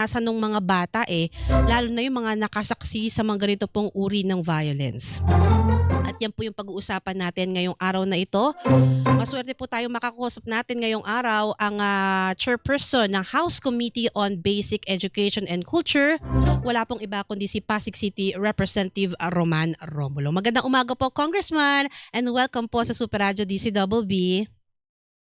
naranasan nung mga bata, lalo na yung mga nakasaksi sa mga ganito pong uri ng violence. At yan po yung pag-uusapan natin ngayong araw na ito. Maswerte po tayong makakausap natin ngayong araw ang chairperson ng House Committee on Basic Education and Culture. Wala pong iba kundi si Pasig City Representative Roman Romulo. Magandang umaga po, Congressman, and welcome po sa Super Radio DCWB.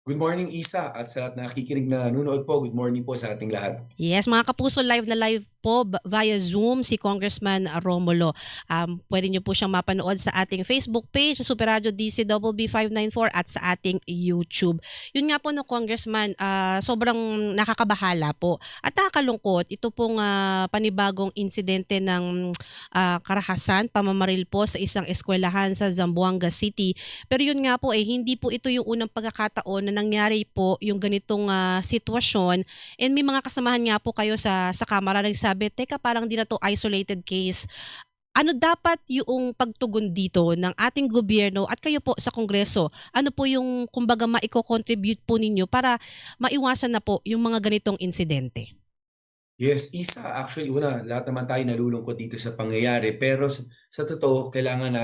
Good morning, Isa, at sa lahat na nakikinig na nanonood po, good morning po sa ating lahat. Yes, mga kapuso, live na live po via Zoom si Congressman Romulo. Pwede niyo po siyang mapanood sa ating Facebook page, sa Super Radio DCWB 594 at sa ating YouTube. Yun nga po no, Congressman, sobrang nakakabahala po at nakakalungkot. Ito pong panibagong insidente ng karahasan, pamamaril po sa isang eskwelahan sa Zamboanga City. Pero yun nga po hindi po ito yung unang pagkakataon na nangyari po yung ganitong sitwasyon. And may mga kasamahan nga po kayo sa Kamara nagsabi, teka parang di na to isolated case. Ano dapat yung pagtugon dito ng ating gobyerno at kayo po sa Kongreso? Ano po yung kumbaga maiko-contribute po ninyo para maiwasan na po yung mga ganitong insidente? Yes, Isa, actually una, lahat naman tayo nalulungkot dito sa pangyayari, pero sa totoo, kailangan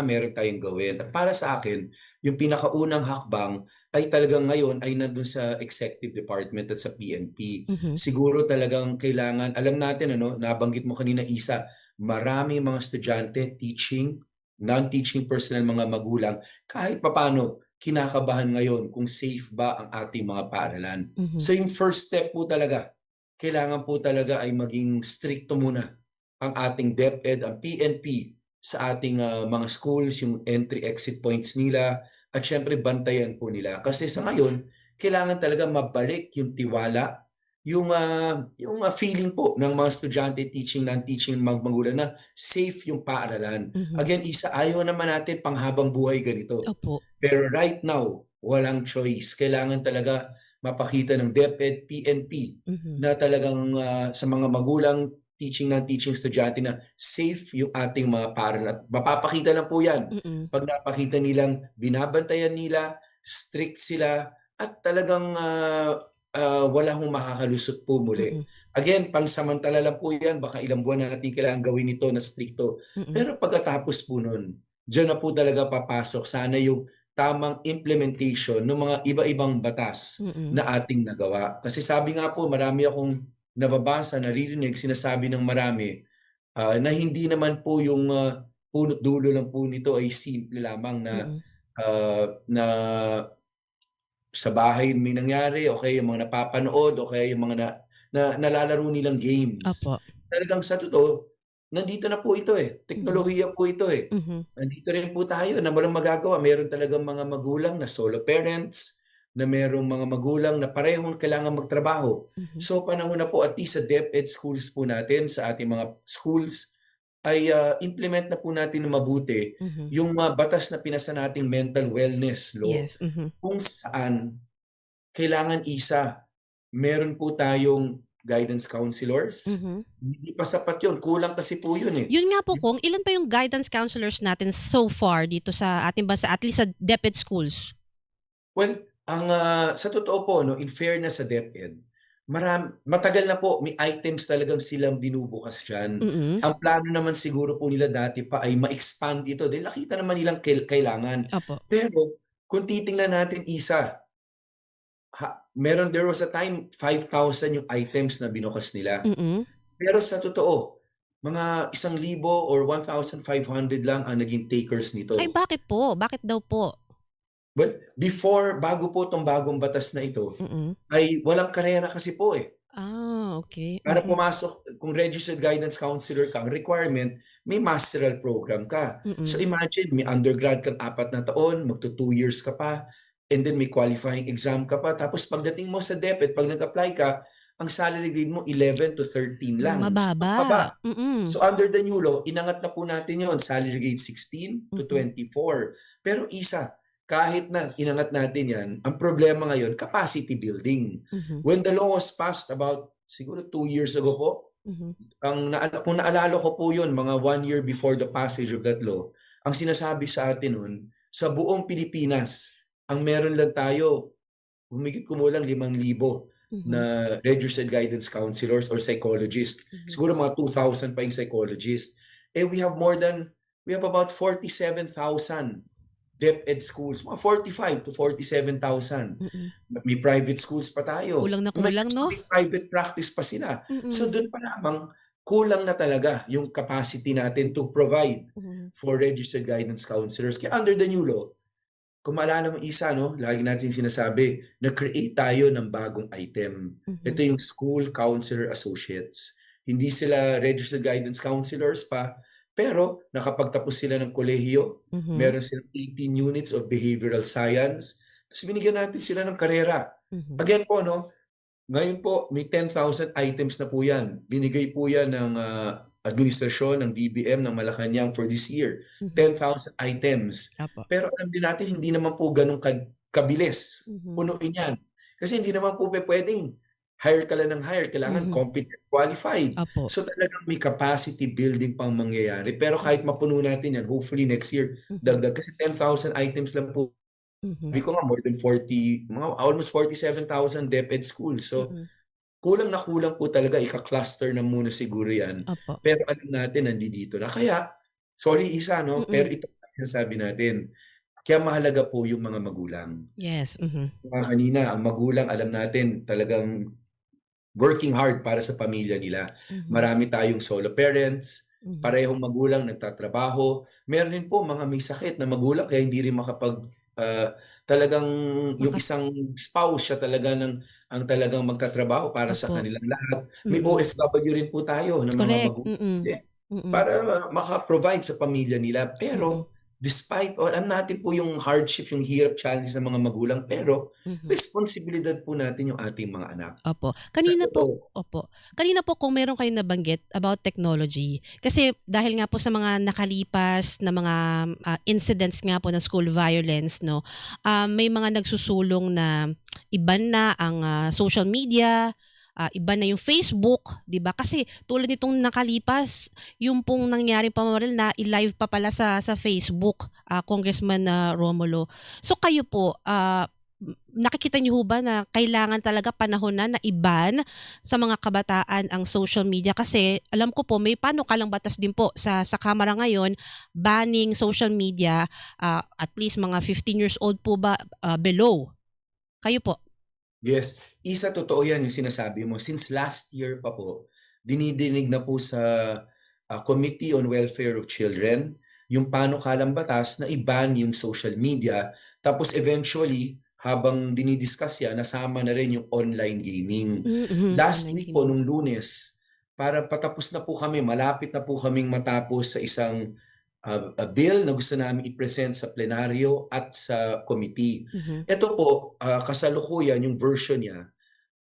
meron tayong gawin. At para sa akin, yung pinakaunang hakbang ay talagang ngayon ay nandun sa Executive Department at sa PNP. Mhm. Siguro talagang kailangan, alam natin nabanggit mo kanina, Isa, marami mga estudyante, teaching, non-teaching personnel, mga magulang, kahit papano, kinakabahan ngayon kung safe ba ang ating mga paaralan. Mhm. So yung first step po talaga, kailangan po talaga ay maging stricto muna ang ating DepEd, ang PNP sa ating mga schools, yung entry-exit points nila, at syempre bantayan po nila. Kasi sa ngayon, kailangan talaga mabalik yung tiwala, yung feeling po ng mga estudyante, teaching, non-teaching, magulang na safe yung paaralan. Mhm. Again, Isa, ayaw naman natin panghabang buhay ganito. Opo. Pero right now, walang choice. Kailangan talaga mapakita ng DepEd, PNP Mhm. na talagang sa mga magulang, teaching non-teaching estudyante na safe yung ating mga paaralan. At mapapakita lang po yan Mm. pag napakita nilang binabantayan nila, strict sila, at talagang wala hong makakalusot po muli. Mm. Again, pansamantala lang po yan. Baka ilang buwan natin kailangan gawin ito na stricto. Mm. Pero pagkatapos po nun, diyan na po talaga papasok sana yung tamang implementation ng mga iba-ibang batas Mm. na ating nagawa. Kasi sabi nga po, marami akong nababasa, naririnig, sinasabi ng marami na hindi naman po yung punot dulo lang po nito ay simple lamang Mm. na sa bahay may nangyari o kaya yung mga napapanood o kaya yung mga nalalaro nilang games. Opo. Talagang sa totoo, nandito na po ito Mhm. teknolohiya po ito Mhm. Nandito rin po tayo na walang magagawa. Meron talagang mga magulang na solo parents, na merong mga magulang na parehong kailangan magtrabaho. Mhm. So panahon na po at least sa DepEd schools po natin, sa ating mga schools, ay implement na po natin na mabuti Mhm. yung batas na pinasa nating mental wellness law, Yes. Mhm. kung saan kailangan, Isa, meron po tayong guidance counselors. Mhm. Hindi pa sapat yun, kulang kasi po yun Yun nga po kung ilan pa yung guidance counselors natin so far dito sa ating bansa, at least sa DepEd schools? Well, sa totoo po in fairness sa DepEd, matagal na po may items talagang silang binubukas diyan. Mm. Ang plano naman siguro po nila dati pa ay ma-expand ito dahil nakita naman nilang kailangan. Opo. Pero kung titingnan natin, Isa, there was a time 5,000 yung items na binukas nila. Mm. Pero sa totoo, mga 1,000 or 1,500 lang ang naging takers Ay nito. bakit po? Bakit daw po? But bago po 'tong bagong batas na ito, Mm. ay walang karera kasi po Okey. Para Mhm. pumasok, kung registered guidance counselor ka, ang requirement, may masteral program ka. So Mm. imagine, may undergrad kang 4 na taon, magto 2 years ka pa, and then may qualifying exam ka pa. Tapos pagdating mo sa DepEd, pag nag-apply ka, ang salary grade mo 11 to 13 lang. So ang Mababa. baba. Mm. So under the new law, inangat na po natin yon, salary grade 16 to Mhm. 24. Pero Isa, kahit na inangat natin yan, ang problema ngayon, capacity building. Mhm. When the law was passed about siguro 2 years ago po, Mhm. kung naalala ko po yun, mga 1 year before the passage of that law, ang sinasabi sa atin nun, sa buong Pilipinas, ang meron lang tayo, humigit kumulang 5,000 Mhm. na registered guidance counselors or psychologists. Mhm. Siguro mga 2,000 pa yung psychologist. We have about 47,000 DepEd schools, mga 45 to 47,000. Mm. May private schools pa tayo. Kulang na May kulang 'no? may private practice pa sila. So Mm. doon pa lamang kulang na talaga yung capacity natin to provide Mhm. for registered guidance counselors. Kaya under the new law, kung maalala mo isa, no, lagi natin sinasabi, nag-create tayo ng bagong item. Ito Mhm. yung School Counselor Associates. Hindi sila registered guidance counselors pa, pero nakapagtapos sila ng kolehiyo, Mhm. meron silang 18 units of behavioral science, tapos binigyan natin sila ng karera. Mhm. Again po, no, ngayon po, may 10,000 items na po yan. Binigay po yan ng administrasyon ng DBM ng Malacanang for this year. Mhm. 10,000 items. Opo. Pero alam din natin, hindi naman po ganun kabilis. Mhm. Punuin yan. Kasi hindi naman po pwedeng hire ka lang ng hire. Kailangan Mhm. competent, qualified. Opo. So talagang may capacity building pang mangyayari. Pero kahit mapuno natin yan, hopefully next year, Mhm. dagdag. Kasi 10,000 items lang po. Mhm. Sabi ko nga, more than 40, mga almost 47,000 DepEd schools. So, Mm. kulang na kulang po talaga, ika-cluster na muna siguro yan. Opo. Pero alam natin, nandito na. Kaya, sorry isa, no? Pero Mm. ito ang sinasabi natin. Kaya mahalaga po yung mga magulang. Yes. Mhm. Kanina, ang magulang, alam natin, talagang working hard para sa pamilya nila. Mhm. Marami tayong solo parents, Mhm. parehong magulang nagtatrabaho. Meron din po mga may sakit na magulang kaya hindi rin makapag talagang yung Makas isang spouse siya talaga ang talagang magtatrabaho para sa Opo. kanilang lahat. May Mm. OFW rin po tayo na mga Correct. magulang Mm. kasi Mm. para maka-provide sa pamilya nila. Mm. Pero despite all, alam natin po yung hardship, yung hirap, challenge ng mga magulang, pero Mhm. responsibilidad po natin yung ating mga anak. Opo. Sa Kanina po totoo. opo. Kanina po kung meron kayong nabanggit about technology, kasi dahil nga po sa mga nakalipas na mga, incidents nga po ng school violence 'no, may mga nagsusulong na iban na ang, social media, iba na yung Facebook, 'di ba? Kasi tulad nitong nakalipas, yung pong nangyaring pamamaril na i-live pa pala sa Facebook, Congressman, Romulo. So kayo po, nakikita niyo ho ba na kailangan talaga panahon na na i-ban sa mga kabataan ang social media? Kasi alam ko po may panukalang batas din po sa Kamara ngayon banning social media, at least mga 15 years old po ba, below. Kayo po? Yes, isa totoo yan yung sinasabi mo. Since last year pa po, dinidinig na po sa Committee on Welfare of Children yung panukalang batas na i-ban yung social media. Tapos eventually, habang dinidiscuss yan, nasama na rin yung online gaming. Mhm, Last online week po, gaming. nung Lunes, para patapos na po kami, malapit na po kaming matapos sa isang a bill na gusto namin i-present sa plenaryo at sa committee. Mhm. Ito po, kasalukuyan yung version niya,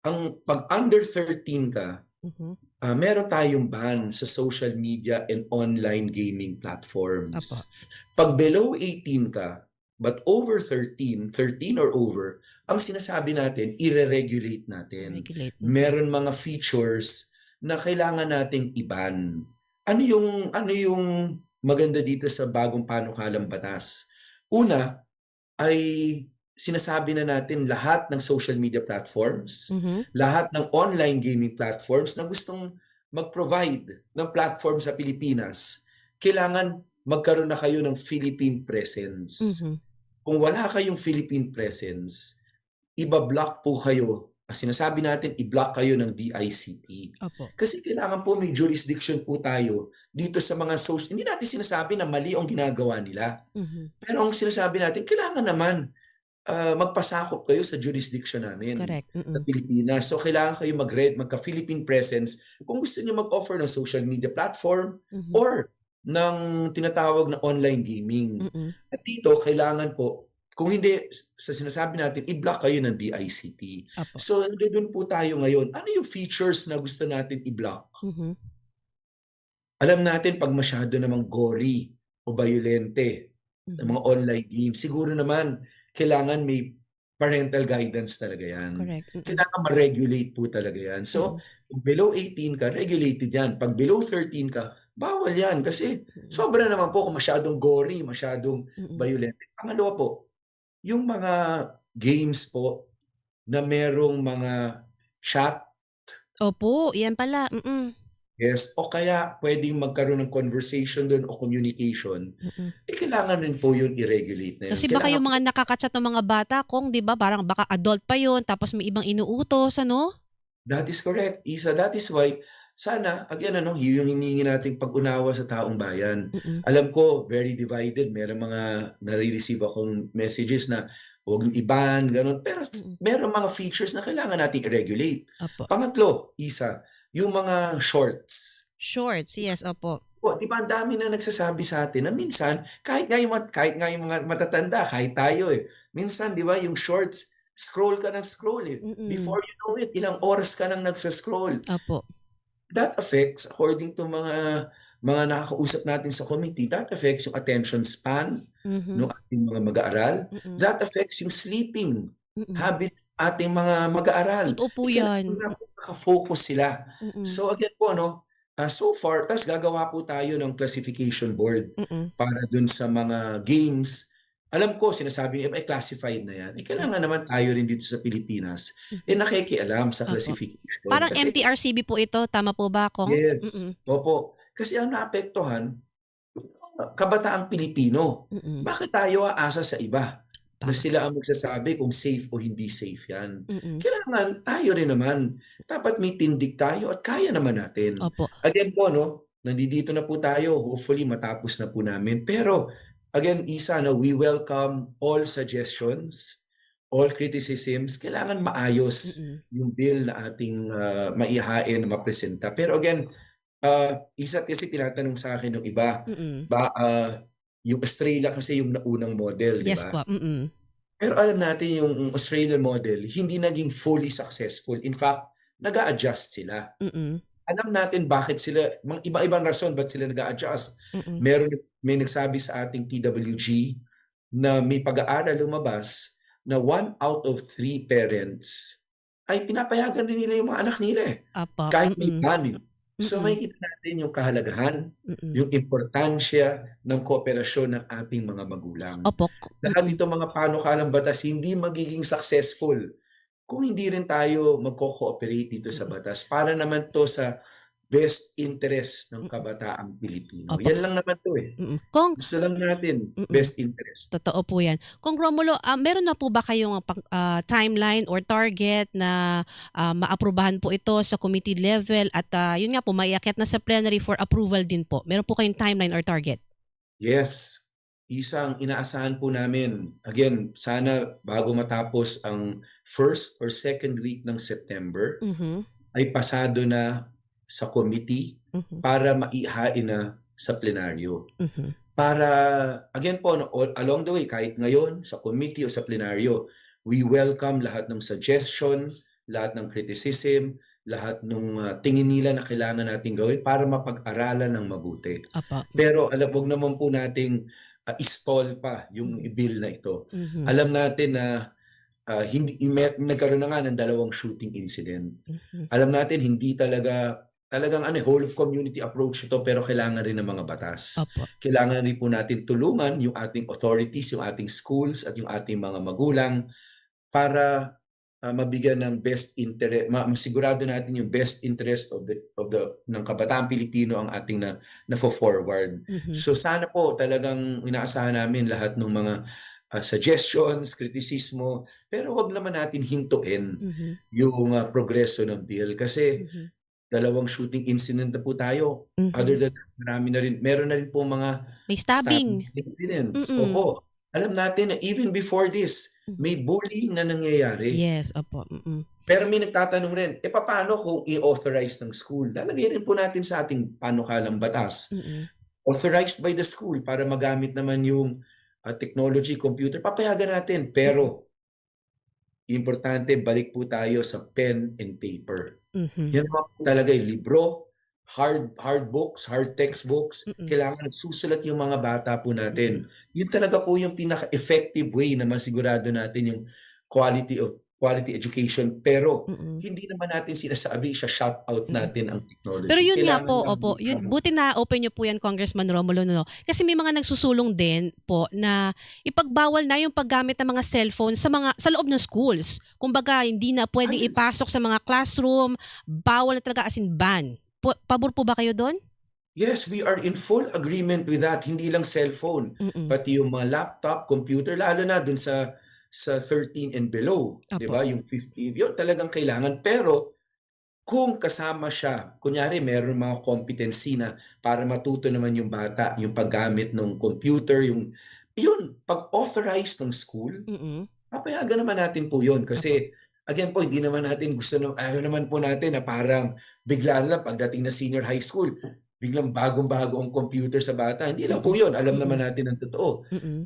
ang 'pag under 13 ka, Mhm. meron tayong ban sa social media and online gaming Opo. platforms. 'Pag below 18 ka, but over 13, 13 or over, ang sinasabi natin, ire-regulate natin. Regulate. Mhm. Meron mga features na kailangan nating i-ban. Ano yung maganda dito sa bagong panukalang batas? Una ay sinasabi na natin lahat ng social media platforms, Mhm. lahat ng online gaming platforms na gustong mag-provide ng platform sa Pilipinas, kailangan magkaroon na kayo ng Philippine presence. Mhm. Kung wala kayong Philippine presence, iba-block po kayo. Sinasabi natin, i-block kayo ng DICT. Opo. Kasi kailangan po may jurisdiction po tayo dito sa mga social. Hindi natin sinasabi na mali ang ginagawa nila. Mhm. Pero ang sinasabi natin, kailangan naman magpasakop kayo sa jurisdiction namin Correct. sa Mm. Pilipinas. So kailangan kayo magka-Philippine presence kung gusto niyo mag-offer ng social media platform Mhm. or ng tinatawag na online gaming. Mm. At dito, kailangan po, kung hindi, sa sinasabi natin, i-block kayo ng DICT. Opo. So, doon po tayo ngayon. Ano yung features na gusto natin i-block? Mhm. Alam natin pag masyado namang gory o violente sa Mhm. mga online games, siguro naman kailangan may parental guidance talaga yan. Correct. Mm. Kailangan ma-regulate po talaga yan. So, Mm. kung below 18 ka, regulated yan. Pag below 13 ka, bawal yan kasi Mm. sobra naman po kung masyadong gory, masyadong Mm. violent. Pangalawa po, yung mga games po na merong mga chat, Opo, yan pala, yes, o kaya puwedeng magkaroon ng conversation do'n o communication, mm. kailangan rin po 'yun i-regulate na 'yun. Kasi baka Kailangan yung po mga nakaka-chat ng mga bata kung 'di ba parang baka adult pa yun tapos may ibang inuutos ano? that is correct, Isa. That is why sana again ano, 'yun yung hinihingi nating pag-unawa sa taong bayan. Mm, Alam ko very divided, merong mga nare-receive akong messages na huwag i-ban gano'n, pero mm. merong mga features na kailangan nating i-regulate. Opo. Pangatlo, Isa, yung mga shorts. Shorts, yes, opo. O, 'di ba ang dami na nagsasabi sa atin na minsan kahit nga yung mga matatanda, kahit tayo, minsan 'di ba yung shorts, scroll ka ng scroll, Mm, Before you know it, ilang oras ka nang nagso-scroll. opo. That affects according to mga nakakausap natin sa committee, that affects yung attention span Mhm, nung ating mga mag-aaral, mm, that affects yung sleeping mm. habits ating mga mag-aaral. Totoo po yan. Kailangan na naka-focus sila. Mm, So again po ano, so far ta's gagawa po tayo ng classification board mm, para dun sa mga games. Alam ko sinasabi niyo, classified na yan. mm, Kailangan naman tayo rin dito sa Pilipinas, mhm, nakikialam sa opo. classification Parang kasi MTRCB po ito, tama po ba akong? yes, Mm, opo. Kasi ang naapektuhan, kabataang Pilipino. mm. Bakit tayo aasa sa iba na Tama. sila ang magsasabi kung safe o hindi safe 'yan? Mm, Kailangan tayo rin naman, dapat may tindig tayo at kaya naman natin. opo. Again po 'no, nandidito na po tayo, hopefully matapos na po namin. Pero again, Isa 'no, we welcome all suggestions, all criticisms. Kailangan maayos Mm, yung bill na ating, maihahain, mapresenta. Pero again, Isa kasi tinatanong sa'kin nung iba, mm. yung Australia kasi yung naunang model, 'di Yes ba? po, Pero alam natin yung Australian model hindi naging fully successful. In fact, nag-a-adjust sila. mm, Alam natin bakit sila iba-ibang rason ba't sila nag-a-adjust. mm. Meron may nagsabi sa ating PWG na may pag-aaral lumabas na 1 out of 3 parents ay pinapayagan din nila yung mga anak nila, Opo, kahit may ban. So mm, makikita natin yung kahalagahan, mm. yung importansya ng kooperasyon ng ating mga magulang. Opo, Lahat itong mga panukalang batas hindi magiging successful kung hindi rin tayo magko-cooperate dito sa mm, batas para naman 'to sa best interest ng mm. kabataang Pilipino. Opo, Yan lang naman 'to, Kung Gusto lang natin mm. best interest. Totoo po 'yan. Kung Romulo, meron na po ba kayong timeline or target na, maaprubahan po ito sa committee level at, yun nga po maiakyat na sa plenary for approval din po? Meron po kayong timeline or target? Yes, isang inaasahan po namin. Again, sana bago matapos ang first or second week ng September Mhm, ay pasado na sa committee mhm, para maihain na sa plenaryo. mhm, Para again po 'no, along the way kahit ngayon sa committee o sa plenaryo, we welcome lahat ng suggestion, lahat ng criticism, lahat ng tingin nila na kailangan nating gawin para mapag-aralan ng mabuti. opo, Pero 'wag naman po nating, i-stall pa yung mm, bill na ito. mhm, Alam natin na, hindi nagkaroon na nga ng 2 shooting incident. mhm, Alam natin hindi talagang ano, whole of community approach ito pero kailangan rin ng mga batas. opo, Kailangan rin po natin tulungan yung ating authorities, yung ating schools at yung ating mga magulang para, mabigyan ng best interest masigurado natin yung best interest of the ng kabataang Pilipino ang ating nafo-forward. mhm, So sana po talagang inaasahan namin lahat ng mga, suggestions, kritisismo, pero 'wag naman natin hintuin mhm, yung, progreso ng bill kasi mhm, 2 shooting incident na po tayo. Other mhm. than that, meron na rin po mga May stabbing stabbing, incidents, mm, opo. Alam natin na even before this, mhm. may bullying na nangyayari. Yes, opo, Pero may nagtatanong rin, papaano kung i-authorize ng school? Lalagay rin po natin sa ating panukalang batas. mm, Authorized by the school para magamit naman yung, technology, computer, papayagan natin. mm, Pero importante balik po tayo sa pen and paper. mhm, Yan naman po talaga yung libro, hard books, hard textbooks, mm, kailangan nagsusulat yung mga bata po mm, natin. Yun talaga po yung pinaka-effective way na masigurado natin yung quality of quality education, pero Mm. hindi naman natin sinasabi shout out Mm. natin ang Pero technology. yun nga Kailangan po, lang opo, yun tama. buti na-open niyo po yan Congressman Romulo 'no. Kasi may mga nagsusulong din po na ipagbawal na yung paggamit ng mga cellphone sa loob ng schools. Kumbaga hindi na puwedeng Yes. ipasok sa mga classroom, bawal na talaga as in ban. Pabor po ba kayo dun? Yes, we are in full agreement with that. Hindi lang cellphone, Mm. pati yung mga laptop, computer, lalo na dun sa 13 and below, 'di Opo. ba? Yung 50, yun talagang kailangan. Pero kung kasama siya, kunyari meron mga competency na para matuto naman yung bata, yung paggamit ng computer, yun, pag authorized ng school, Mm. papayagan naman natin po yun. Opo. Kasi, again po, hindi naman natin gusto, ayaw naman po natin na parang bigla lang pagdating na senior high school, biglang bagong-bago ang computer sa bata. Hindi lang po Mm. yun. Alam naman Mm. natin ang totoo. Mm.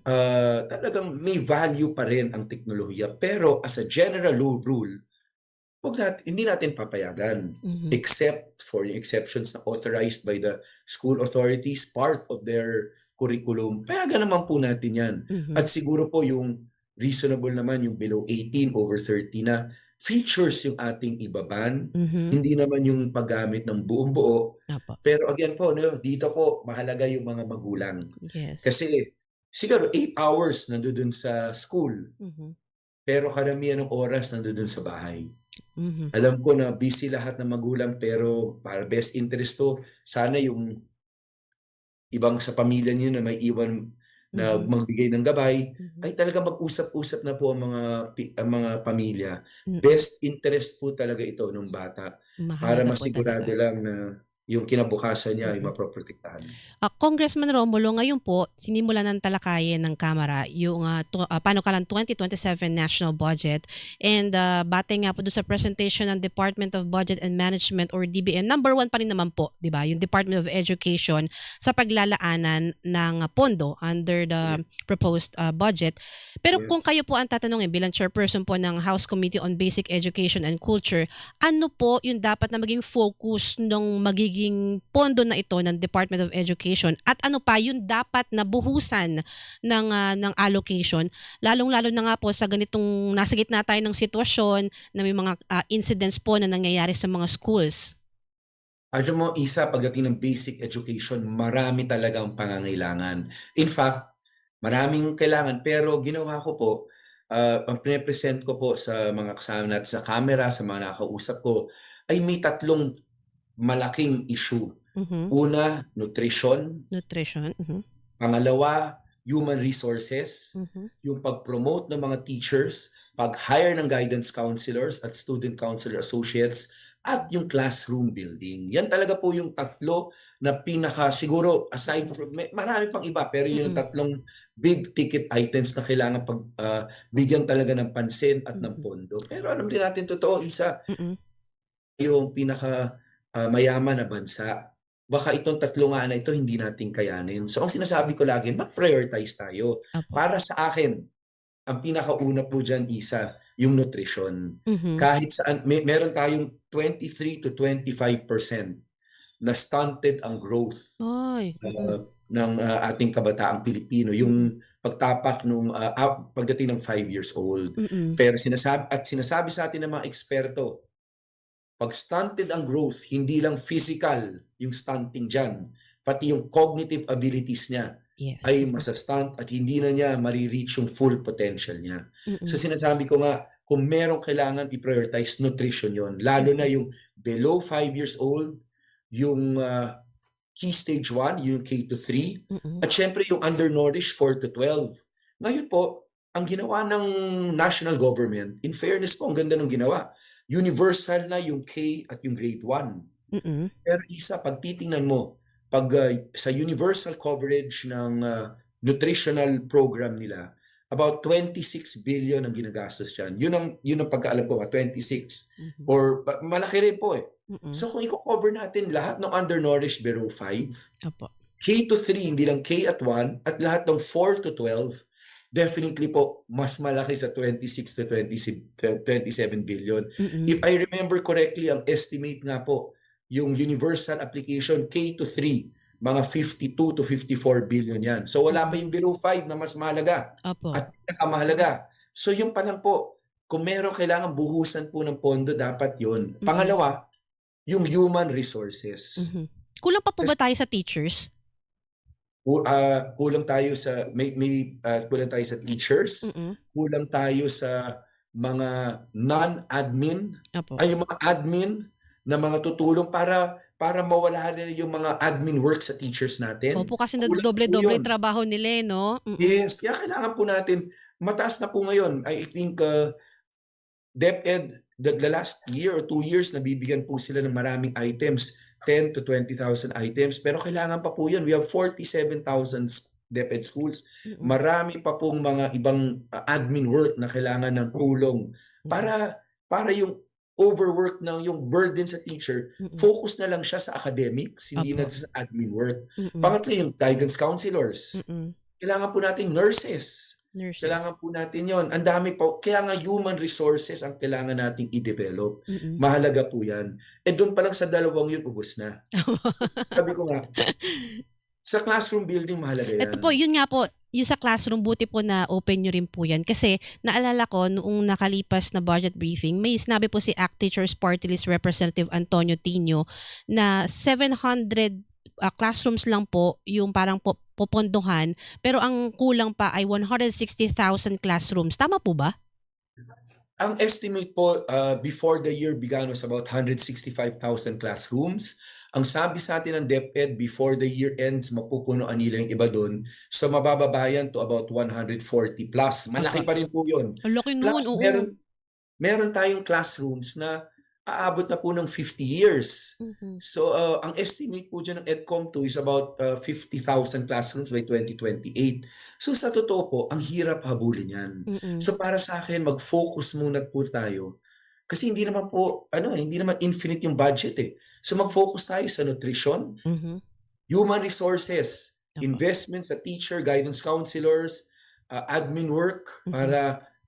Talagang may value pa rin ang teknolohiya. Pero as a general rule, hindi natin papayagan Mhm. except for yung exceptions na authorized by the school authorities, part of their curriculum. Payagan naman po natin yan. Mhm. At siguro po yung reasonable naman yung below 18, over 30 na features yung ating ibaban, Mhm. hindi naman yung paggamit ng buong buo. Opo. Pero again po, no, dito po mahalaga yung mga magulang. Yes. Kasi siguro 8 hours nandoon sa school, Mhm. pero karamihan ng oras nandoon sa bahay. Mhm. Alam ko na busy lahat ng magulang, pero para best interest 'to, sana yung ibang sa pamilya niyo na may iwan na Mhm. magbigay ng gabay, Mhm. ay talagang mag-usap-usap na po ang mga pamilya. Mm. Best interest po talaga ito nung bata para Mahalaga po talaga. masigurado lang na yung kinabukasan niya ay Mm. mapoprotektahan. Congressman Romulo, ngayon po sinimulan ng talakayin ng Kamara yung, panukalang 2027 national budget and, batay nga po dun sa presentation ng Department of Budget and Management or DBM, number one pa rin naman po, 'di ba, yung Department of Education sa paglalaanan ng pondo under Yes, the proposed, budget. Pero kung yes. kayo po ang tatanungin bilang chairperson po ng House Committee on Basic Education and Culture, ano po yung dapat na maging focus nung magiging pondo na ito ng Department of Education at ano pa yung dapat na buhusan ng allocation lalong-lalo na nga po sa ganitong nasa gitna tayo ng sitwasyon na may mga, incidents po na nangyayari sa mga schools? Alam mo, isa pagdating ng basic education, marami talagang pangangailangan. In fact, maraming kailangan, pero ginawa ko po, ang pine-present ko po sa mga kasama natin sa camera, sa mga nakakausap ko, ay may tatlong malaking issue. Mhm. Una, nutrition. Nutrition, mhm. Pangalawa, human resources, Mhm. yung pag-promote ng mga teachers, pag-hire ng guidance counselors at student counselor associates, at yung classroom building. Yan talaga po yung tatlo na pinaka siguro aside from marami pang iba, pero yun yung Mm. tatlong big ticket items na kailangan bigyan talaga ng pansin at ng Mhm. pondo. Pero alam din natin totoo, isa Mm. yung pinaka mayaman na bansa. Baka itong tatlo nga na ito hindi natin kayanin. So ang sinasabi ko lagi, mag-prioritize tayo. Opo. Para sa akin, ang pinakauna po diyan isa, yung nutrition. Mhm. Kahit saan meron tayong 23 to 25% na stunted ang growth Ay, mm. ng ating kabataang Pilipino, Mm. yung pagtapak nung pagdating ng 5 years old. Mm. Pero sinasabi sa atin ng mga eksperto, pag stunted ang growth, hindi lang physical yung stunting diyan, pati yung cognitive abilities niya Yes, ay mm. masa-stunt at hindi na niya mare-reach yung full potential niya. So Mm. sinasabi ko nga, kung merong kailangan i-prioritize, nutrition yon. Lalo na Mhm. yung below 5 years old, yung key stage 1, yung K to 3, Mm. at syempre yung undernourished 4 to 12. Ngayon po, ang ginawa ng national government, in fairness po, ang ganda ng ginawa. Universal na yung K at yung grade 1. Mm. Pero isa, pag titingnan mo, pag sa universal coverage ng nutritional program nila, about 26 billion ang ginagastos diyan. Yun ang pagkaalam ko, 26. Mhm. Or malaki rin po eh. Mm. So kung i-cover natin lahat ng undernourished below 5, Opo. K to 3, hindi lang K at 1, at lahat ng 4 to 12, definitely po, mas malaki sa 26 to 27 billion. Mm. If I remember correctly, ang estimate nga po, yung universal application K to 3, mga 52 to 54 billion yan. So wala pa Mm. yung below 5 na mas mahalaga Opo. at pinakamahalaga. So yung pa lang po, kung meron kailangan buhusan po ng pondo, dapat yun. Mm. Pangalawa, yung human resources. Mhm. Kulang pa po ba Kasi tayo sa teachers? kulang tayo sa kulang tayo sa teachers, Mm. kulang tayo sa mga non-admin, Opo. ay yung mga admin na mga tutulong para mawala nila yung mga admin work sa teachers natin. Opo, kasi Kulang po nadodoble-doble yung yun. trabaho nila, eh, 'no? Yes, kaya kailangan po natin, mataas na po ngayon. I think DepEd, the last year or 2 years, nabibigyan po sila ng maraming items, 10 to 20,000 items. Pero kailangan pa po yun. We have 47,000 DepEd schools. Mm. Marami pa pong mga ibang admin work na kailangan ng tulong Mm. para yung overwork ng yung burden sa teacher, Mm. focus na lang siya sa academics, hindi na Opo. sa admin work. Mm. Pangatlo, yung guidance counselors. Mm. Kailangan po natin nurses. Nurses. Kailangan po natin yon. Ang dami po. Kaya nga human resources ang kailangan nating i-develop. Mm. Mahalaga po yan. Doon pa lang sa dalawang yun, ubos na. Sabi ko nga, sa classroom building, mahalaga Ito yan. po, yun nga po, yung sa classroom, buti po na open nyo rin po yan. Kasi naalala ko, noong nakalipas na budget briefing, may sinabi po si ACT Teachers Party List Representative Antonio Tino na 700 classrooms lang po yung parang popondohan, pero ang kulang pa ay 160,000 classrooms. Tama po ba? Ang estimate po before the year began was about 165,000 classrooms. Ang sabi sa atin ng DepEd, before the year ends, mapupunuan nila yung iba doon. So mabababayan to about 140 plus. Malaki Opo. pa rin po yun. Ang laki nun, Plus, oo. meron tayong classrooms na aabot na po ng 50 years. Mhm. So ang estimate po dyan ng EDCOM2 is about 50,000 classrooms by 2028. So sa totoo po, ang hirap habulin yan. Mm. So para sa akin, mag-focus muna po tayo. Kasi hindi naman po, hindi naman infinite yung budget eh. So mag-focus tayo sa nutrition, Mhm. human resources, Opo. investment sa teacher, guidance counselors, admin work Mhm.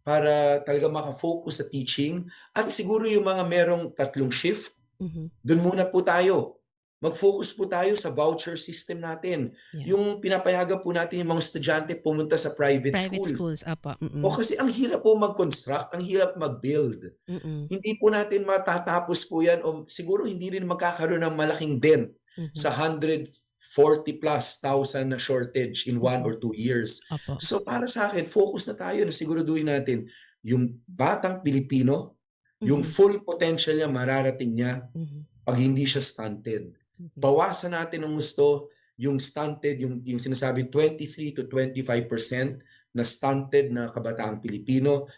para talaga maka-focus sa teaching, at siguro yung mga merong 3 shift, Mhm. doon muna po tayo. Mag-focus po tayo sa voucher system natin. Yeah. Yung pinapayagan po natin yung mga estudyante pumunta sa private Private schools. schools, opo. O kasi ang hirap po mag-construct, ang hirap mag-build. Mm. Hindi po natin matatapos po yan, o siguro hindi rin magkakaroon ng malaking dent Mhm. sa 140 plus thousand na shortage in 1 or 2 years. Opo. So para sa akin, focus na tayo na siguraduhin natin yung batang Pilipino, yung Mhm. full potential niya, mararating niya Mhm. pag hindi siya stunted. Mhm. Bawasan natin ng gusto yung stunted, yung sinasabi 23 to 25% na stunted na kabataang Pilipino.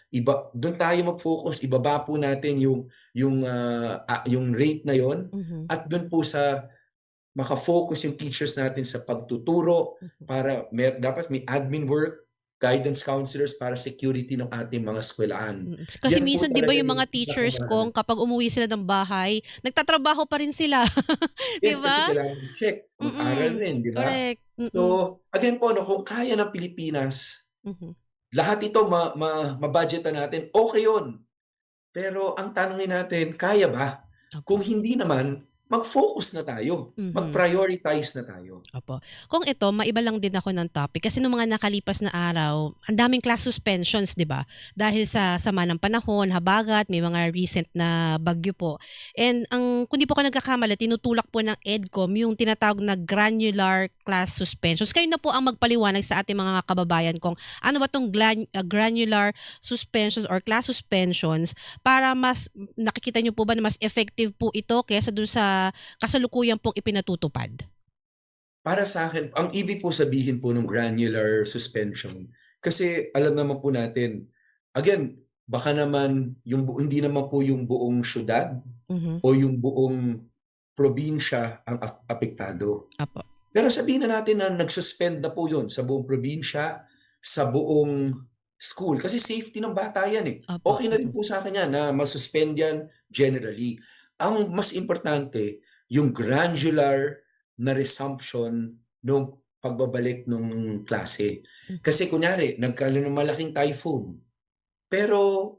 Doon tayo mag-focus, ibaba po natin yung rate na yon, Mhm. at doon po sa maka-focus yung teachers natin sa pagtuturo, Mhm. para dapat may admin work, guidance counselors para security ng ating mga eskwelahan. Kasi Yan po minsan 'di ba talaga yung yung mga teachers pinakamahalaga. kung kapag umuwi sila ng bahay, nagtatrabaho pa rin sila, 'di Yes, kasi ba? kailangan check, mag-aral rin, di ba? Correct. So, again po, kung kaya ng Pilipinas, Mhm. lahat ito ma-budgetan natin, okay yun. Pero ang tanongin natin, kaya ba? Opo. Kung hindi naman, mag-focus na tayo. Mhm. Mag-prioritize na tayo. Opo. Kung ito, maiba lang din ako ng topic kasi nung mga nakalipas na araw, ang daming class suspensions, 'di ba? Dahil sa sama ng panahon, habagat, may mga recent na bagyo po. And kung di po ako nagkakamali, tinutulak po ng EDCOM yung tinatawag na granular class suspensions. Kayo na po ang magpaliwanag sa ating mga kababayan kung ano ba tong granular suspensions or class suspensions, para mas nakikita niyo po ba na mas effective po ito kaysa dun sa kasalukuyan pong ipinatutupad? Para sa akin, ang ibig po sabihin po ng granular suspension, kasi alam naman po natin, again, baka naman hindi naman po yung buong syudad Mhm. o yung buong probinsya ang apektado. Opo. Pero sabihin na natin na nag-suspend na po yun sa buong probinsya, sa buong school. Kasi safety ng bata yan eh. Opo. Okay na rin po sa akin yan na mag-suspend yan generally. Ang mas importante, yung granular na resumption ng pagbabalik ng klase. Kasi kunyari, nagkaroon ng malaking typhoon. Pero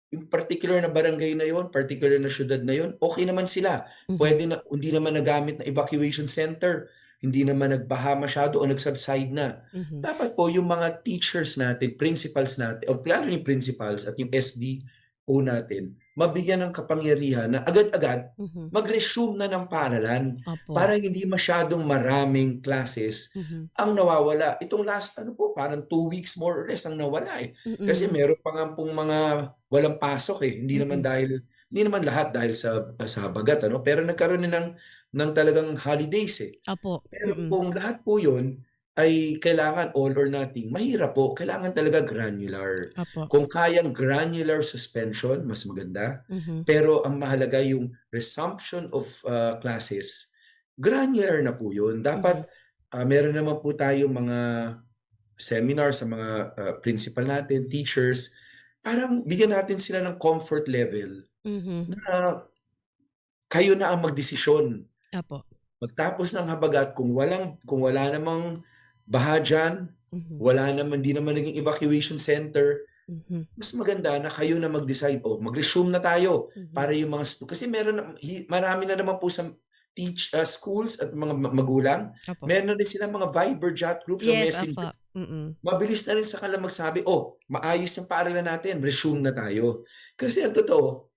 yung particular na barangay na yon, particular na syudad na yon, okay naman sila. Mhm. Pwede na, hindi naman nagamit na evacuation center, hindi naman nagbaha masyado o nag-subside na. Mhm. Dapat po yung mga teachers natin, principals natin, o lalo yung principals at yung SD, o natin, mabigyan ng kapangyarihan na agad-agad Mhm. mag-resume na ng paaralan Opo. para hindi masyadong maraming classes Mhm. ang nawawala. Itong last ano po, parang 2 weeks more or less ang nawala, eh. Kasi Mm. meron pa nga pong mga walang pasok, eh, Mm. hindi naman lahat dahil sa habagat ano, pero nagkaroon din ng talagang holidays, eh. Opo. Pero Mm. kung lahat po 'yun ay kailangan all or nothing, mahirap po. Kailangan talaga granular. Opo. Kung kayang granular suspension, mas maganda. Mhm. Pero ang mahalaga yung resumption of, classes, granular na po 'yun. Dapat, Mhm. meron naman po tayong mga seminar sa mga, principal natin, teachers, parang bigyan natin sila ng comfort level Mhm. na kayo na ang magdesisyon. Opo. Pagtapos ng habagat kung wala namang baha diyan, Mhm. wala naman di naman naging evacuation center, Mhm. mas maganda na kayo na mag-decide, "Oh, mag-resume na tayo." Mhm. Para yung mga kasi meron marami na naman po sa schools at mga magulang, Opo. meron na rin silang mga Viber chat groups o Yes, Messenger. opo. Mm. Mabilis na rin sa kanila magsabi, "Oh, maayos yung paaralan natin, resume na tayo." Kasi ang totoo,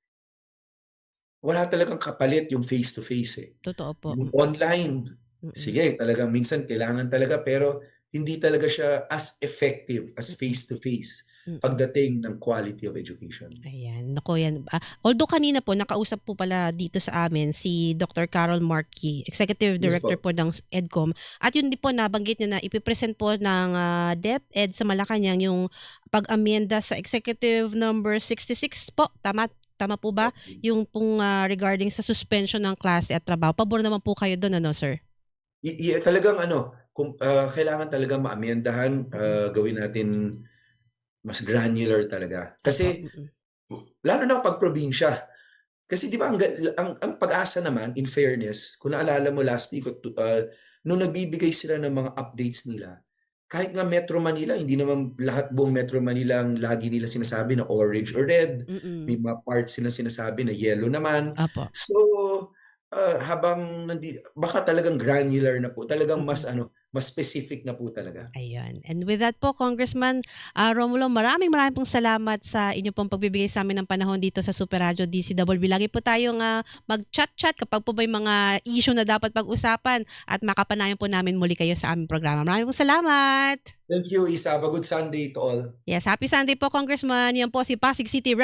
wala talagang kapalit yung face to face, eh. Totoo po. Yung online, Mm. sige talagang minsan kailangan talaga pero hindi talaga siya as effective as Mm. face to face Mm. pagdating ng quality of education. Ayan, naku yan. Although kanina po nakausap po pala dito sa amin si Dr. Carol Markey, Executive Yes Director po. po ng EDCOM. At yun din po nabanggit niya na ipipresent po ng DepEd sa Malacanang yung pag-amyenda sa Executive Number 66 po. Tama tama po ba? Okey. Yung pong regarding sa suspension ng klase at trabaho. Pabor naman po kayo doon ano, sir? Talagang ano, kung, kailangan talagang maamyendahan, Mm. gawin natin mas granular talaga. Opo. Kasi Mm. lalo na 'pag probinsya. Kasi 'di ba ang Pag-asa naman in fairness, kung naalala mo last week nung nagbibigay sila ng mga updates nila, kahit nga Metro Manila, hindi naman lahat buong Metro Manila ang lagi nila sinasabi na orange or red. Mm. May mga parts silang sinasabi na yellow naman. Opo. So, habang baka talagang granular na po, talagang mas Mm. ano, mas specific na po talaga. Ayun. And with that po, Congressman Romulo, maraming pong salamat sa inyo pong pagbibigay sa amin ng panahon dito sa Super Radio DCWB. Lagi po tayong mag-chat-chat kapag po may mga issue na dapat pag-usapan at makapanayan po namin muli kayo sa aming programa. Maraming pong salamat! Thank you, Isa. Have a good Sunday to all. Yes, happy Sunday po, Congressman. Yan po si Pasig City